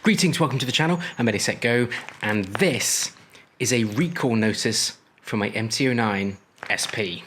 Greetings, welcome to the channel. I'm eddiesetgo, and this is a recall notice for my MT09 SP.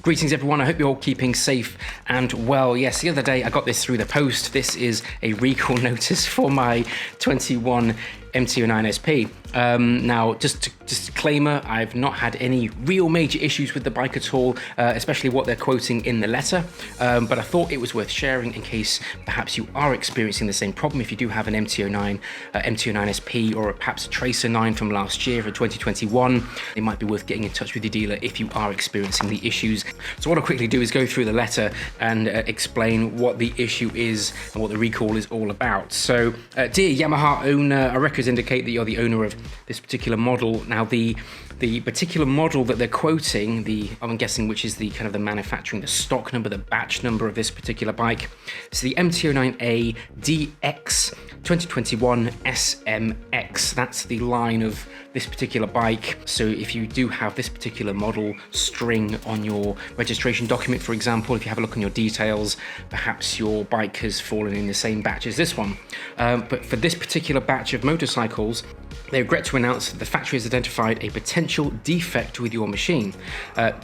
Greetings everyone, I hope you're all keeping safe and well. Yes, the other day I got this through the post. This is a recall notice for my 21 MT09 SP. Now, just a disclaimer, I've not had any real major issues with the bike at all, especially what they're quoting in the letter, but I thought it was worth sharing in case perhaps you are experiencing the same problem. If you do have an MT09 SP or perhaps a Tracer 9 from last year for 2021, it might be worth getting in touch with your dealer if you are experiencing the issues. So what I'll quickly do is go through the letter and explain what the issue is and what the recall is all about. So, dear Yamaha owner, our records indicate that you're the owner of this particular model. Now, the particular model that they're quoting, I'm guessing which is the kind of the manufacturing, the stock number, the batch number of this particular bike. So the MT09A DX 2021 SMX, that's the line of this particular bike. So if you do have this particular model string on your registration document, for example, if you have a look on your details, perhaps your bike has fallen in the same batch as this one. But for this particular batch of motorcycles, they regret to announce that the factory has identified a potential defect with your machine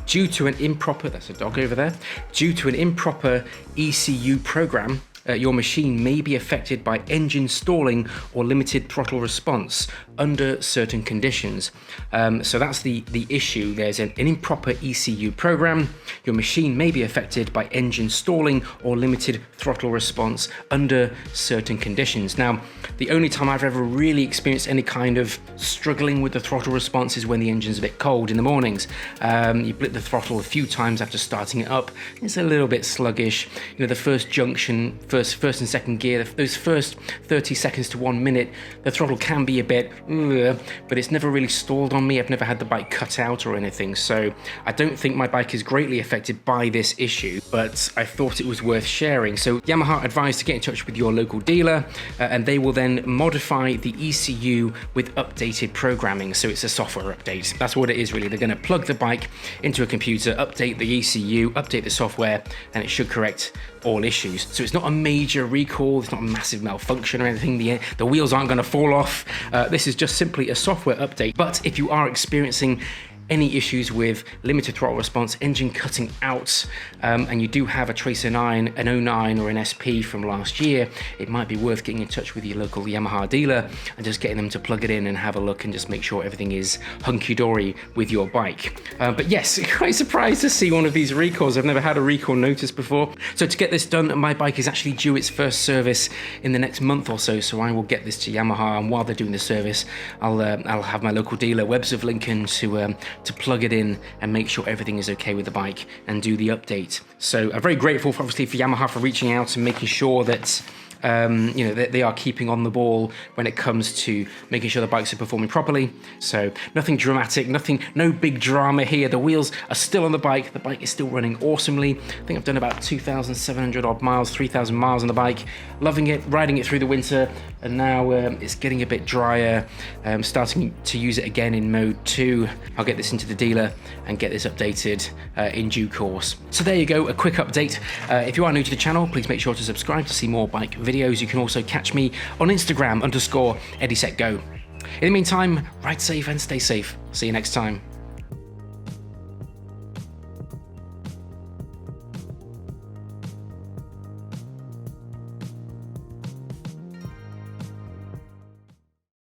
due to an improper, that's a dog over there, due to an improper ECU program. Your machine may be affected by engine stalling or limited throttle response under certain conditions. So that's the issue. There's an improper ECU program. Your machine may be affected by engine stalling or limited throttle response under certain conditions. Now, the only time I've ever really experienced any kind of struggling with the throttle response is when the engine's a bit cold in the mornings. You blip the throttle a few times after starting it up. It's a little bit sluggish. You know, the first junction, first and second gear, those first 30 seconds to 1 minute, the throttle can be a bit, but it's never really stalled on me. I've never had the bike cut out or anything, so I don't think my bike is greatly affected by this issue, but I thought it was worth sharing. So Yamaha advised to get in touch with your local dealer, and they will then modify the ECU with updated programming. So it's a software update. That's what it is really. They're going to plug the bike into a computer, update the ECU, update the software, and it should correct all issues. So it's not a major recall, it's not a massive malfunction or anything, the wheels aren't going to fall off. This is just simply a software update. But if you are experiencing any issues with limited throttle response, engine cutting out, and you do have a Tracer 9, an 09 or an SP from last year, it might be worth getting in touch with your local Yamaha dealer and just getting them to plug it in and have a look and just make sure everything is hunky-dory with your bike. But yes, quite surprised to see one of these recalls. I've never had a recall notice before. So to get this done, my bike is actually due its first service in the next month or so, so I will get this to Yamaha, and while they're doing the service, I'll have my local dealer, Webbs of Lincoln, to plug it in and make sure everything is okay with the bike and do the update. So I'm very grateful for Yamaha for reaching out and making sure that you know, they are keeping on the ball when it comes to making sure the bikes are performing properly. So nothing dramatic, no big drama here. The wheels are still on the bike is still running awesomely. I think I've done about 2,700 odd miles, 3,000 miles on the bike, loving it, riding it through the winter, and now it's getting a bit drier, starting to use it again in mode 2. I'll get this into the dealer and get this updated in due course. So there you go, a quick update. If you are new to the channel, please make sure to subscribe to see more bike videos. You can also catch me on Instagram _eddiesetgo. In the meantime, ride safe and stay safe. See you next time.